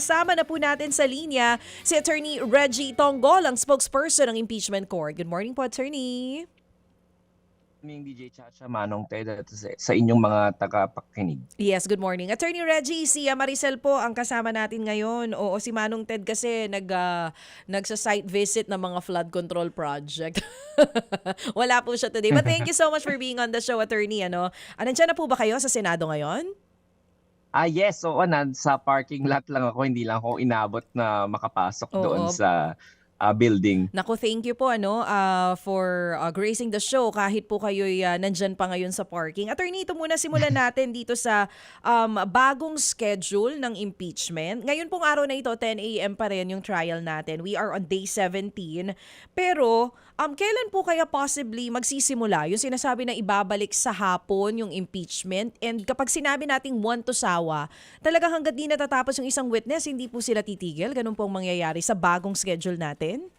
kasama na po natin sa linya si Attorney Reggie Tonggol, ang spokesperson ng Impeachment Court. Good morning po, Attorney. Morning DJ Chacha, Manong Ted at sa inyong mga tagapakinig. Yes, good morning. Attorney Reggie, si Maricel po ang kasama natin ngayon. Oo, si Manong Ted kasi nagsa-site visit ng mga flood control project. Wala po siya today. But thank you so much for being on the show, Attorney. Nandiyan na po ba kayo sa Senado ngayon? Yes, oo, sa parking lot lang ako, hindi lang ako inabot na makapasok doon Oo. sa building. Naku, thank you po for gracing the show kahit po kayo'y nandyan pa ngayon sa parking. Attorney, ito muna simulan natin dito sa bagong schedule ng impeachment. Ngayon pong araw na ito, 10 a.m. pa rin yung trial natin. We are on day 17. Pero kailan po kaya possibly magsisimula yung sinasabi na ibabalik sa hapon yung impeachment? And kapag sinabi nating one to sawa, talagang hanggat di natatapos yung isang witness, hindi po sila titigil? Ganun pong mangyayari sa bagong schedule natin?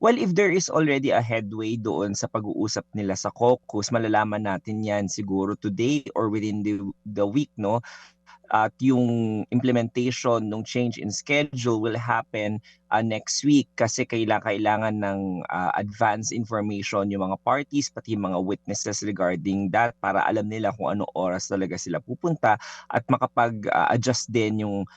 Well, if there is already a headway doon sa pag-uusap nila sa caucus, malalaman natin yan siguro today or within the week, no? At yung implementation ng change in schedule will happen next week kasi kailangan ng advance information yung mga parties pati yung mga witnesses regarding that para alam nila kung ano oras talaga sila pupunta at makapag-adjust din yung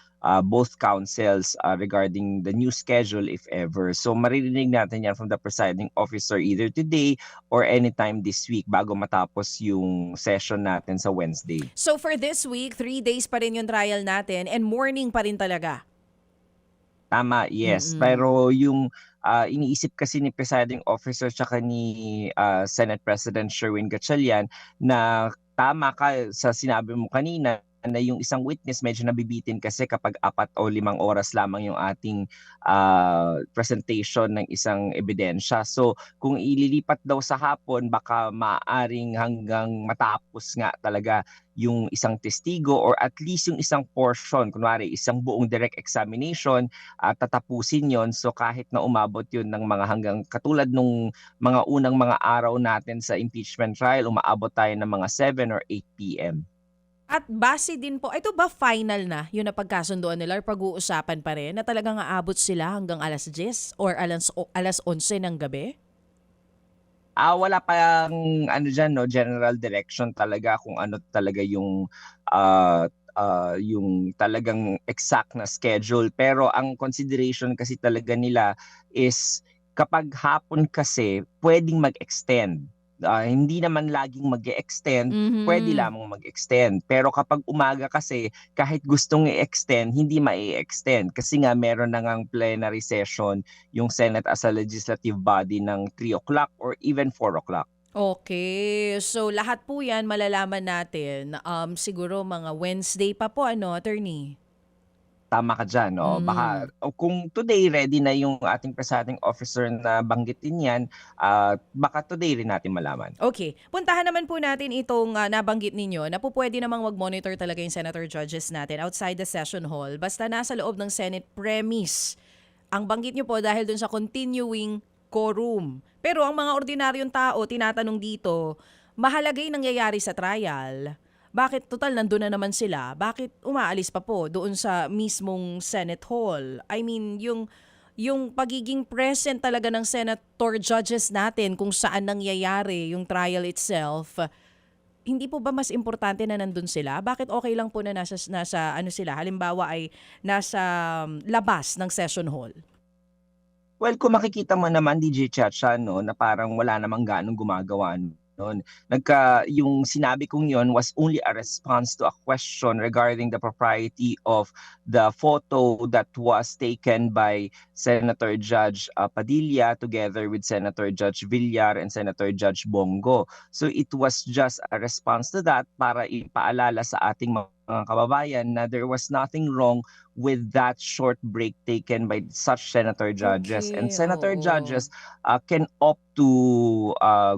both councils regarding the new schedule if ever. So maririnig natin yan from the presiding officer either today or anytime this week bago matapos yung session natin sa Wednesday. So for this week, 3 days pa rin yung trial natin and morning pa rin talaga. Tama, yes. Pero yung iniisip kasi ni presiding officer tsaka ni Senate President Sherwin Gatchalian na tama ka sa sinabi mo kanina na yung isang witness medyo nabibitin kasi kapag 4 o 5 oras lamang yung ating presentation ng isang ebidensya. So kung ililipat daw sa hapon, baka maaring hanggang matapos nga talaga yung isang testigo or at least yung isang portion, kunwari isang buong direct examination, tatapusin yon. So kahit na umabot yun ng mga hanggang katulad nung mga unang mga araw natin sa impeachment trial, umaabot tayo ng mga 7 or 8 p.m. At base din po, ito ba final na yung napagkasunduan nila or pag-uusapan pa rin na talagang aabot sila hanggang alas 10 or alas 11 ng gabi? Wala pang dyan, no, general direction talaga kung ano talaga yung talagang exact na schedule. Pero ang consideration kasi talaga nila is kapag hapon kasi pwedeng mag-extend. Hindi naman laging mag-extend, pwede lamang mag-extend. Pero kapag umaga kasi, kahit gustong i-extend, hindi mai-extend. Kasi nga meron na ngang plenary session yung Senate as a legislative body ng 3 o'clock or even 4 o'clock. Okay. So lahat po yan malalaman natin siguro mga Wednesday pa po, Attorney? Tama ka dyan, no? Baka kung today ready na yung ating presiding officer na banggitin yan, baka today rin natin malaman. Okay. Puntahan naman po natin itong nabanggit ninyo na po pwede namang mag-monitor talaga yung senator judges natin outside the session hall basta nasa loob ng Senate premise. Ang banggit nyo po dahil dun sa continuing quorum. Pero ang mga ordinaryong tao, tinatanong dito, mahalaga yung nangyayari sa trial. Bakit total nandun na naman sila? Bakit umaalis pa po doon sa mismong Senate Hall? I mean, yung pagiging present talaga ng senator judges natin kung saan nangyayari yung trial itself, hindi po ba mas importante na nandun sila? Bakit okay lang po na nasa ano sila? Halimbawa ay nasa labas ng session hall. Well, kung makikita mo naman DJ Chacha, no, na parang wala namang ganong gumagawa noon. Yung sinabi kong yon was only a response to a question regarding the propriety of the photo that was taken by Senator Judge Padilla together with Senator Judge Villar and Senator Judge Bongo. So it was just a response to that para ipaalala sa ating mga kababayan na there was nothing wrong with that short break taken by such senator judges. Okay, And senator oo. judges can opt to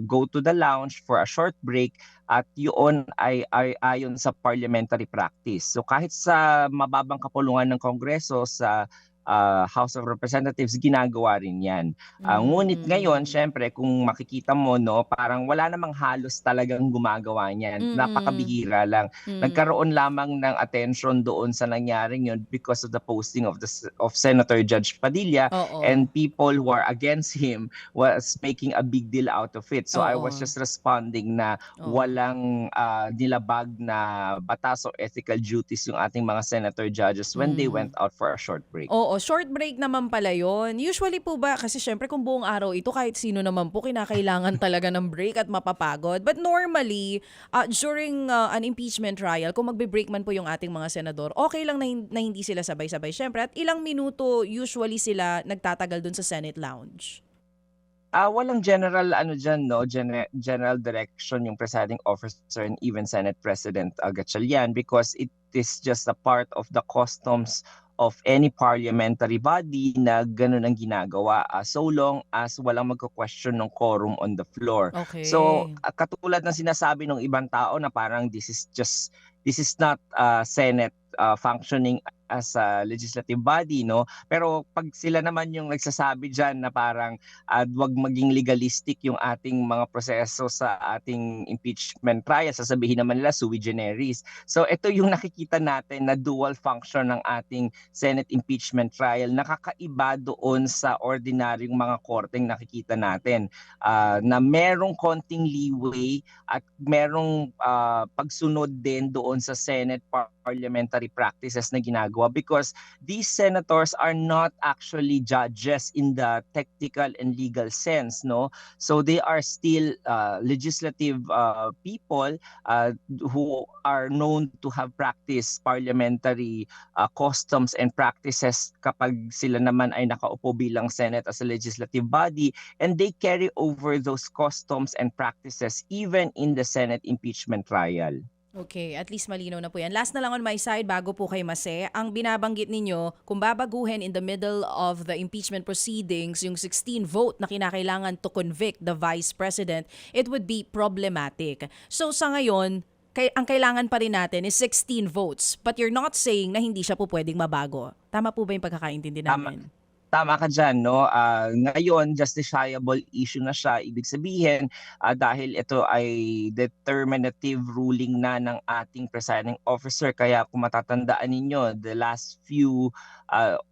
go to the lounge for a short break at yun ay ayon sa parliamentary practice. So kahit sa mababang kapulungan ng Kongreso sa House of Representatives, ginagawa rin yan. Ngunit ngayon, Mm. syempre, kung makikita mo, no, parang wala namang halos talagang gumagawa niyan. Mm. Napakabihira lang. Mm. Nagkaroon lamang ng attention doon sa nangyaring yun because of the posting of Senator Judge Padilla, Oo. and people who are against him was making a big deal out of it. So I was Oo. just responding na Oo. walang nilabag na batas o ethical duties yung ating mga senator judges when they went Mm. out for a short break. Oo, short break naman pala yon. Usually po ba, kasi syempre kung buong araw ito, kahit sino naman po kinakailangan talaga ng break at mapapagod. But normally, during an impeachment trial, kung magbe-break man po yung ating mga senador, okay lang na hindi sila sabay-sabay. Syempre, at ilang minuto usually sila nagtatagal dun sa Senate lounge. Walang general ano diyan, no, general direction yung presiding officer and even Senate President Gatchalian, because it is just a part of the customs of any parliamentary body na ganun ang ginagawa, so long as walang magko-question ng quorum on the floor. So Okay. katulad ng sinasabi ng ibang tao na parang this is not Senate functioning as a legislative body, no, pero pag sila naman yung nagsasabi diyan na parang wag maging legalistic yung ating mga proseso sa ating impeachment trial, sasabihin naman nila sui generis. So ito yung nakikita natin na dual function ng ating Senate impeachment trial, nakakaiba doon sa ordinaryong mga korteng nakikita natin, na merong konting leeway at merong pagsunod din doon sa Senate parliamentary practices na ginagawa, because these senators are not actually judges in the technical and legal sense, no. So they are still legislative people who are known to have practiced parliamentary customs and practices kapag sila naman ay nakaupo bilang Senate as a legislative body, and they carry over those customs and practices even in the Senate impeachment trial. Okay, at least malinaw na po yan. Last na lang on my side, bago po kay Mase, ang binabanggit ninyo, kung babaguhin in the middle of the impeachment proceedings, yung 16 vote na kinakailangan to convict the Vice President, it would be problematic. So sa ngayon, ang kailangan pa rin natin is 16 votes, but you're not saying na hindi siya po pwedeng mabago. Tama po ba yung pagkakaintindi Tama. namin? Tama ka dyan, no? Ngayon, justiciable issue na siya. Ibig sabihin, dahil ito ay determinative ruling na ng ating presiding officer. Kaya kung matatandaan ninyo, the last few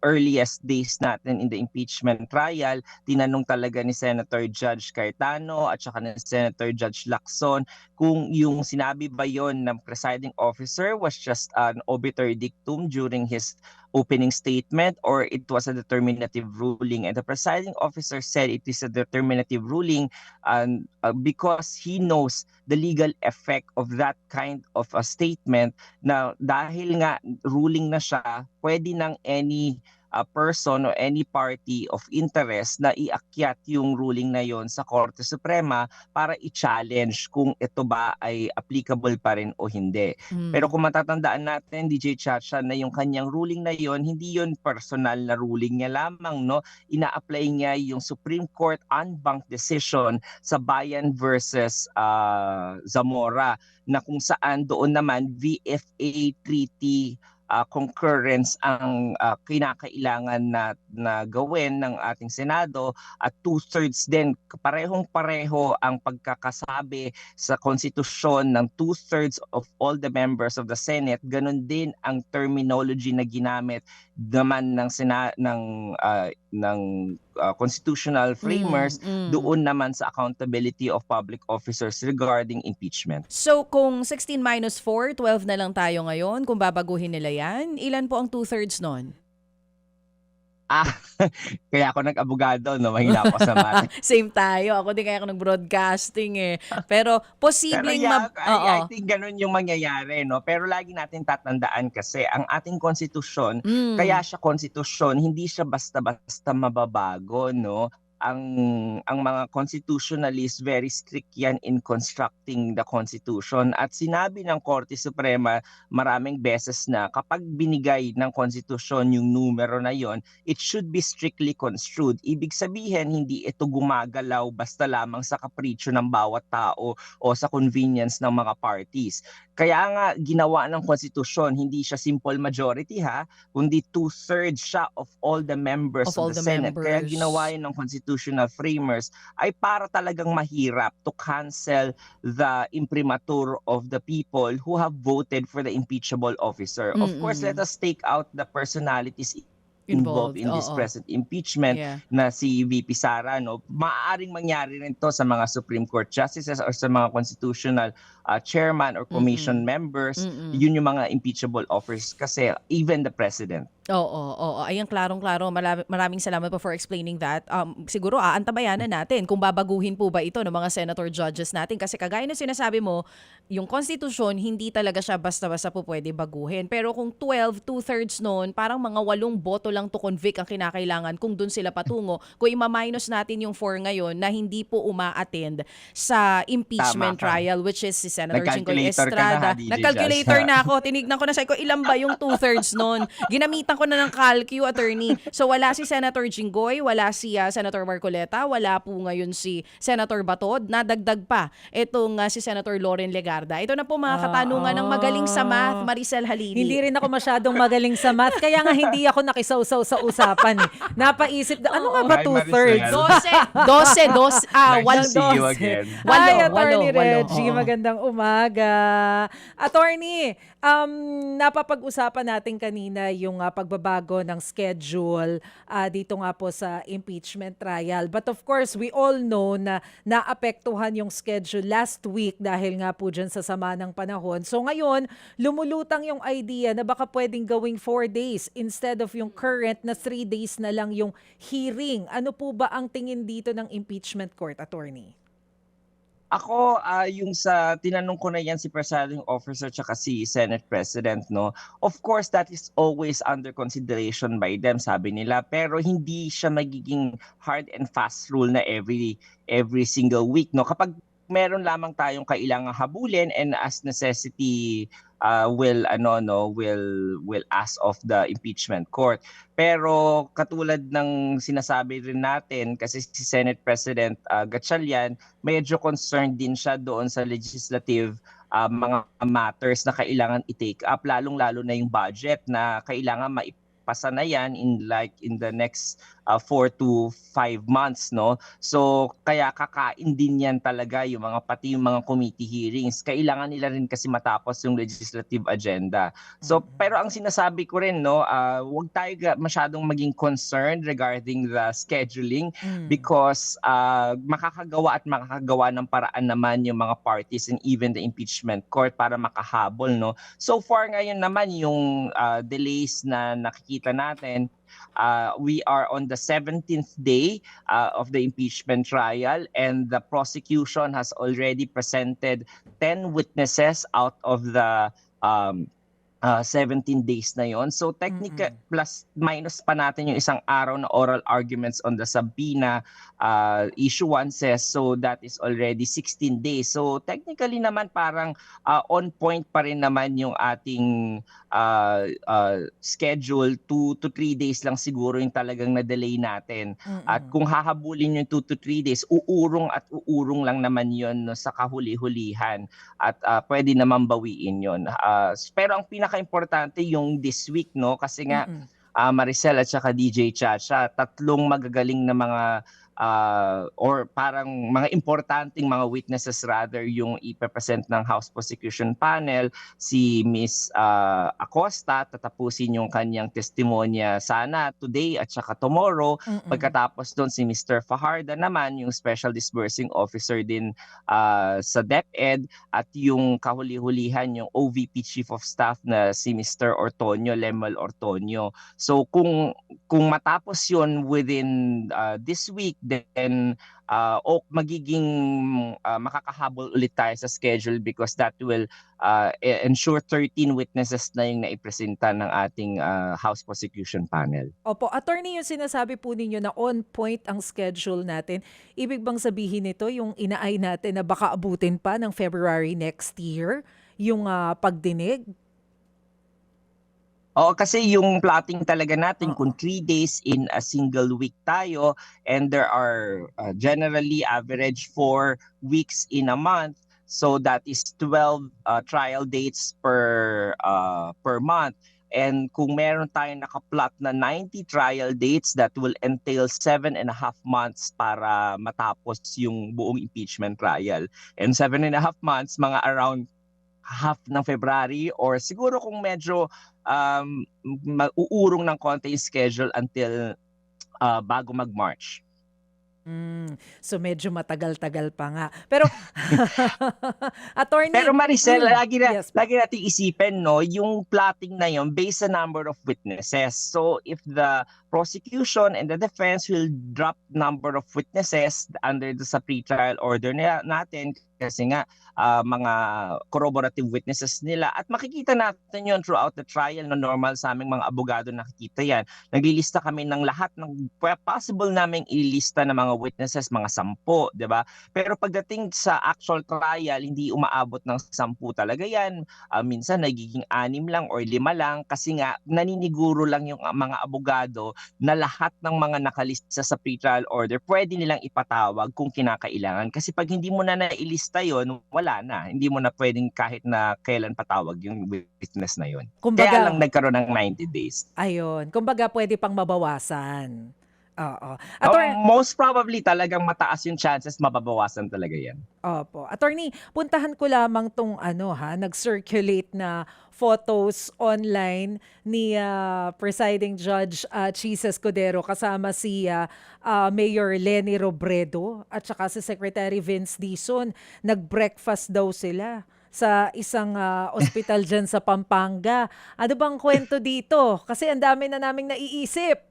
earliest days natin in the impeachment trial, tinanong talaga ni Senator Judge Cayetano at saka ni Senator Judge Lacson kung yung sinabi ba yon ng presiding officer was just an obituary dictum during his opening statement, or it was a determinative ruling. And the presiding officer said it is a determinative ruling, because he knows the legal effect of that kind of a statement, na dahil nga ruling na siya, pwede ng any person or any party of interest na iakyat yung ruling na yon sa Korte Suprema para i-challenge kung ito ba ay applicable pa rin o hindi. Pero kung matatandaan natin, DJ Chacha, na yung kanyang ruling na yon, hindi yon personal na ruling niya lamang, no? Ina-apply niya yung Supreme Court en banc decision sa Bayan versus Zamora, na kung saan doon naman VFA treaty concurrence ang kinakailangan na gawin ng ating Senado, at two-thirds din, parehong-pareho ang pagkakasabi sa konstitusyon ng two-thirds of all the members of the Senate. Ganon din ang terminology na ginamit naman ng constitutional framers doon naman sa accountability of public officers regarding impeachment. So kung 16 minus 4, 12 na lang tayo ngayon. Kung babaguhin nila yan, ilan po ang two-thirds nun? Kaya ako nag-abogado, no? Mahina ako sa math. Same tayo. Ako din kaya ako nag-broadcasting eh. Pero posibleng Pero Oo. I think ganun yung mangyayari, no? Pero lagi natin tatandaan kasi ang ating konstitusyon, kaya siya konstitusyon, hindi siya basta-basta mababago, no? ang mga constitutionalists very strict yan in constructing the Constitution. At sinabi ng Korte Suprema maraming beses na kapag binigay ng Constitution yung numero na yon, it should be strictly construed. Ibig sabihin, hindi ito gumagalaw basta lamang sa kapritsyo ng bawat tao o sa convenience ng mga parties. Kaya nga ginawa ng Constitution, hindi siya simple majority kundi 2/3 siya of all the members of the Senate. Kaya ginawa yun ng constitutional framers ay para talagang mahirap to cancel the imprimatur of the people who have voted for the impeachable officer. Of course, let us take out the personalities involved in this present impeachment na si VP Sara, no, maaaring mangyari rin to sa mga Supreme Court justices or sa mga constitutional chairman or commission members. Yun yung mga impeachable officers kasi even the president. Oo. Ayun, klarong-klaro. Maraming salamat po for explaining that. Siguro aantabayan na natin kung babaguhin po ba ito ng mga senator judges natin. Kasi kagaya na sinasabi mo, yung constitution, hindi talaga siya basta-basta po pwede baguhin. Pero kung 12, 2/3 noon, parang mga 8 boto lang to convict ang kinakailangan kung dun sila patungo. Kung ima-minus natin yung 4 ngayon na hindi po uma-attend sa impeachment trial, which is si Senator Jinggoy Estrada. Nag-calculator na ako. Tinignan ko na sa ko, ilan ba yung 2/3 noon? Ginamitan ko na ng calcu, attorney. So wala si Senator Jinggoy, wala si Senator Marcoleta, wala po ngayon si Senator Batod, nadagdag pa itong si Senator Loren Legarda. Ito na po mga katanungan ng magaling sa math, Maricel Halili. Hindi rin ako masyadong magaling sa math, kaya nga hindi ako nakisawsaw sa usapan. Napaisip, ano nga ba 2/3? 12. Nice to see you again. Hi, Attorney Walo. Reggie. Magandang umaga. Attorney, napapag-usapan natin kanina yung pagbabago ng schedule dito nga po sa impeachment trial. But of course, we all know na naapektuhan yung schedule last week dahil nga po dyan sa sama ng panahon. So ngayon, lumulutang yung idea na baka pwedeng gawing 4 days instead of yung current na 3 days na lang yung hearing. Ano po ba ang tingin dito ng impeachment court, Attorney? Ako, yung sa tinanong ko na yan si presiding officer tsaka si Senate President, no, of course that is always under consideration by them, sabi nila, pero hindi siya magiging hard and fast rule na every single week, no. Kapag meron lamang tayong kailangang habulin and as necessity will ask of the impeachment court. Pero katulad ng sinasabi rin natin kasi si Senate President Gatchalian, medyo concerned din siya doon sa legislative mga matters na kailangan i-take up, lalong-lalo na yung budget na kailangan maipasa na yan in the next 4 to 5 months, no. So kaya kakain din yan talaga yung pati yung mga committee hearings. Kailangan nila rin kasi matapos yung legislative agenda. So pero ang sinasabi ko rin, no, wag tayo masyadong maging concerned regarding the scheduling because makakagawa ng paraan naman yung mga parties and even the impeachment court para makahabol, no. So far ngayon naman yung delays na nakikita natin, we are on the 17th day of the impeachment trial and the prosecution has already presented 10 witnesses out of the 17 days na yon. So technical plus minus pa natin yung isang araw na oral arguments on the subpoena issuances. So that is already 16 days. So technically naman parang on point pa rin naman yung ating schedule. 2 to 3 days lang siguro yung talagang na-delay natin. At kung hahabulin yung 2 to 3 days, uurong lang naman yon, no, sa kahuli-hulihan. At pwede naman bawiin yon. Pero ang pinaka-importante yung this week, no, kasi nga Maricel at saka DJ Chacha, tatlong magagaling na mga or parang mga importanteng mga witnesses rather yung ipepresent ng House Prosecution Panel. Si Miss Acosta, tatapusin yung kanyang testimonya sana today at saka tomorrow. Pagkatapos doon si Mr. Fajarda naman, yung Special Disbursing Officer din sa DepEd, at yung kahuli-hulihan yung OVP Chief of Staff na si Mr. Lemuel Ortonio. So kung kung matapos yun within this week, then magiging makakahabol ulit tayo sa schedule because that will ensure 13 witnesses na yung naipresenta ng ating House Prosecution Panel. Opo, attorney, yung sinasabi po ninyo na on point ang schedule natin, ibig bang sabihin nito yung inaay natin na baka abutin pa ng February next year yung pagdinig? Oo, kasi yung plotting talaga natin, kung 3 days in a single week tayo, and there are generally average 4 weeks in a month, so that is 12 trial dates per month. And kung meron tayong nakaplot na 90 trial dates, that will entail 7.5 months para matapos yung buong impeachment trial. And 7.5 months, mga around half ng February, or siguro kung medyo mauurong ng konti yung schedule until bago mag-March. So medyo matagal-tagal pa nga. Pero attorney, Pero Maricel, yes, lagi nating isipin, no, yung plotting na yun based sa number of witnesses. So if the prosecution and the defense will drop number of witnesses under sa pre-trial order natin, kasi nga mga corroborative witnesses nila, at makikita natin yun throughout the trial, no, normal sa aming mga abogado nakikita yan. Naglilista kami ng lahat ng possible naming ilista ng mga witnesses, mga 10, di ba? Pero pagdating sa actual trial, hindi umaabot ng 10 talaga yan. Minsan nagiging 6 lang or 5 lang, kasi nga naniniguro lang yung mga abogado na lahat ng mga nakalista sa pre-trial order pwede nilang ipatawag kung kinakailangan. Kasi pag hindi mo na nailista yon, wala na. Hindi mo na pwedeng kahit na kailan patawag yung witness na yun. Kumbaga, Kaya lang nagkaroon ng 90 days. ayun, kumbaga pwede pang mabawasan. Oo. Most probably talagang mataas yung chances mababawasan talaga yan. Opo. Attorney, puntahan ko lamang tong nag-circulate na photos online ni Presiding Judge Chis Escudero kasama si Mayor Leni Robredo at saka si Secretary Vince Dizon. Nag-breakfast daw sila sa isang ospital dyan sa Pampanga. Ano bang kwento dito? Kasi ang dami na naming naiisip.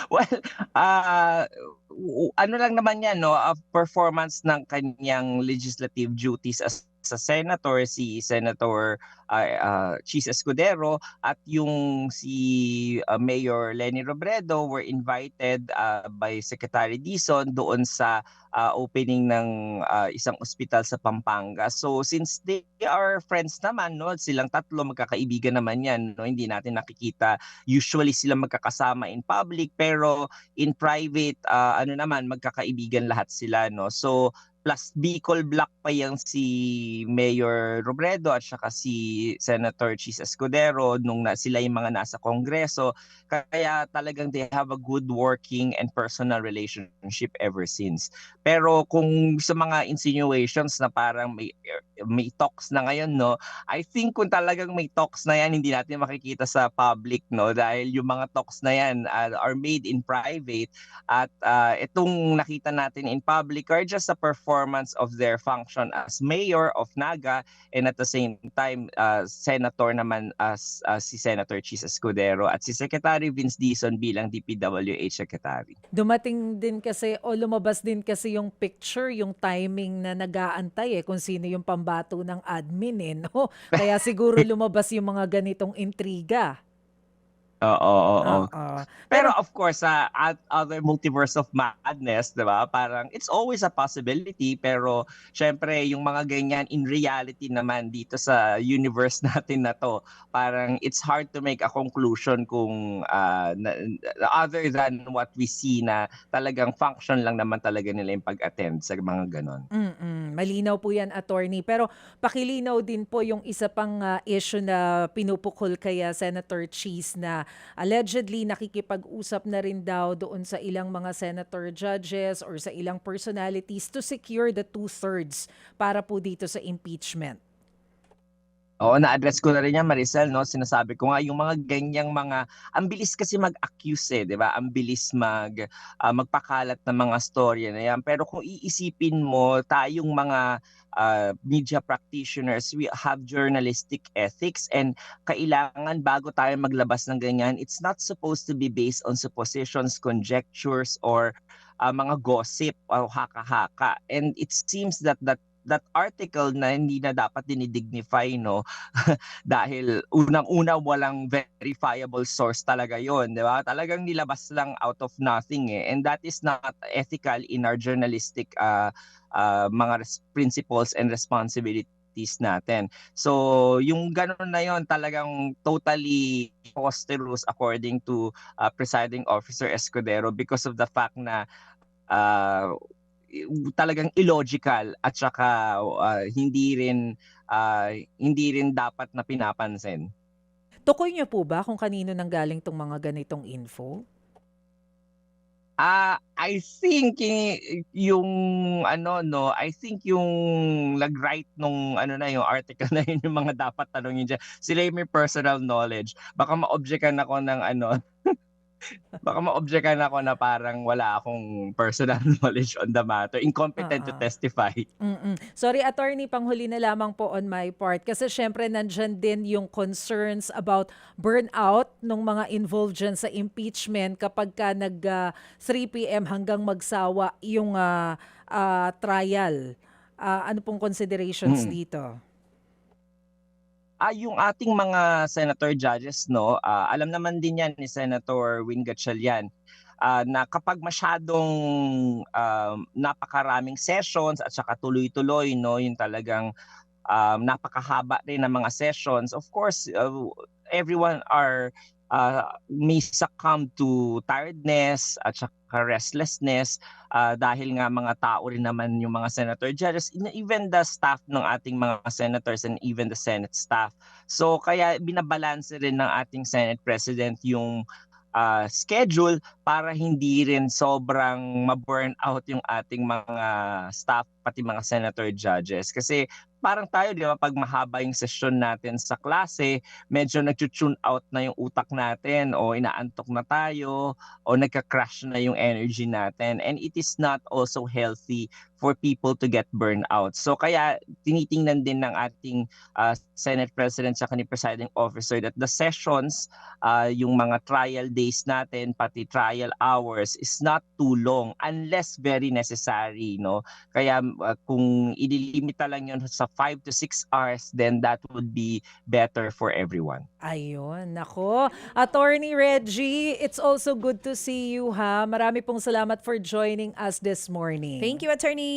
Well, ano lang naman yan, no? Performance ng kanyang legislative duties as sa senator, si Senator Chis Escudero at yung si Mayor Leni Robredo were invited by Secretary Dizon doon sa opening ng isang ospital sa Pampanga. So since they are friends naman, no, silang tatlo magkakaibigan naman yan, no, hindi natin nakikita usually sila magkakasama in public, pero in private naman magkakaibigan lahat sila, no. So plus Bicol Black pa yung si Mayor Robredo at saka si Senator Chis Escudero nung sila yung mga nasa Kongreso. Kaya talagang they have a good working and personal relationship ever since. Pero kung sa mga insinuations na parang may talks na ngayon, no, I think kung talagang may talks na yan, hindi natin makikita sa public, no, dahil yung mga talks na yan are made in private, at itong nakita natin in public are just a performance of their function as mayor of Naga, and at the same time senator naman as si Senator Chis Escudero at si Secretary Vince Dizon bilang DPWH Secretary. Dumating din kasi o lumabas din kasi yung picture, yung timing na nag-aantay kung sino yung pambato ng admin no? Kaya siguro lumabas yung mga ganitong intriga. Oo. Oo. Pero of course, other multiverse of madness, 'di ba? Parang it's always a possibility, pero syempre yung mga ganyan in reality naman dito sa universe natin na 'to, parang it's hard to make a conclusion kung other than what we see na talagang function lang naman talaga nila yung pag-attend sa mga ganon. Malinaw po yan, attorney. Pero pakilinaw din po yung isa pang issue na pinupukol kaya Senator Chis na allegedly nakikipag-usap na rin daw doon sa ilang mga senator judges or sa ilang personalities to secure the 2/3 para po dito sa impeachment. Oo, na-address ko na rin yan, Maricel, no? Sinasabi ko nga, yung mga ganyang mga, ang bilis kasi mag-accuse di ba? Ang bilis magpakalat ng mga storya na yan. Pero kung iisipin mo, tayong mga media practitioners, we have journalistic ethics and kailangan bago tayo maglabas ng ganyan, it's not supposed to be based on suppositions, conjectures, or mga gossip o haka-haka. And it seems that article na hindi na dapat dinidignify, no, dahil unang-una walang verifiable source talaga yon, di ba? Talagang nilabas lang out of nothing and that is not ethical in our journalistic mga principles and responsibilities natin. So yung ganun na yon talagang totally posterous according to Presiding Officer Escudero because of the fact na uh, talagang illogical at saka hindi rin dapat na pinapansin. Tukoy niyo po ba kung kanino nanggaling tong mga ganitong info? I think yung I think yung nag-write nung yung article na yun yung mga dapat tanungin diyan. Sila yung may personal knowledge. Baka ma-objectan ako ng baka ma-objectan ako na parang wala akong personal knowledge on the matter. Incompetent to Oo. testify. Sorry, attorney, panghuli na lamang po on my part. Kasi syempre nandyan din yung concerns about burnout ng mga involved dyan sa impeachment kapag ka nag 3 p.m. hanggang magsawa yung trial. Ano pong considerations Mm. dito? Yung ating mga senator judges, no, alam naman din yan ni Senator Win Gatchalian na kapag masyadong napakaraming sessions at saka tuloy-tuloy, no, yung talagang napakahaba rin ng mga sessions, of course, everyone may succumb to tiredness at saka restlessness dahil nga mga tao rin naman yung mga senator judges, even the staff ng ating mga senators and even the Senate staff. So kaya binabalanse rin ng ating Senate President yung schedule para hindi rin sobrang ma-burn out yung ating mga staff pati mga senator judges. Kasi parang tayo, di ba, pag mahaba yung session natin sa klase, medyo nag-tune out na yung utak natin o inaantok na tayo o nagka-crash na yung energy natin. And it is not also healthy for people to get burned out. So kaya tinitingnan din ng ating Senate President sa ni Presiding Officer that the sessions, yung mga trial days natin, pati trial hours is not too long unless very necessary, no? Kaya kung ililimita lang yun sa 5 to 6 hours, then that would be better for everyone. Ayun, nako. Attorney Reggie, it's also good to see you ha. Marami pong salamat for joining us this morning. Thank you, attorney.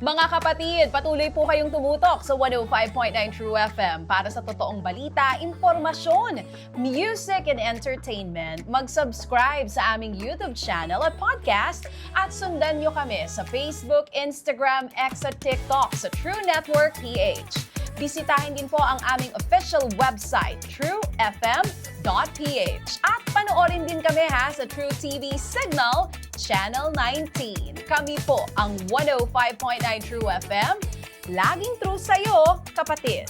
Mga kapatid, patuloy po kayong tumutok sa 105.9 True FM para sa totoong balita, impormasyon, music, and entertainment. Mag-subscribe sa aming YouTube channel at podcast at sundan nyo kami sa Facebook, Instagram, X at TikTok sa True Network PH. Bisitahin din po ang aming official website, truefm.ph. At panoorin din kami sa True TV Signal, Channel 19. Kami po ang 105.9 True FM. Laging true sa'yo, kapatid.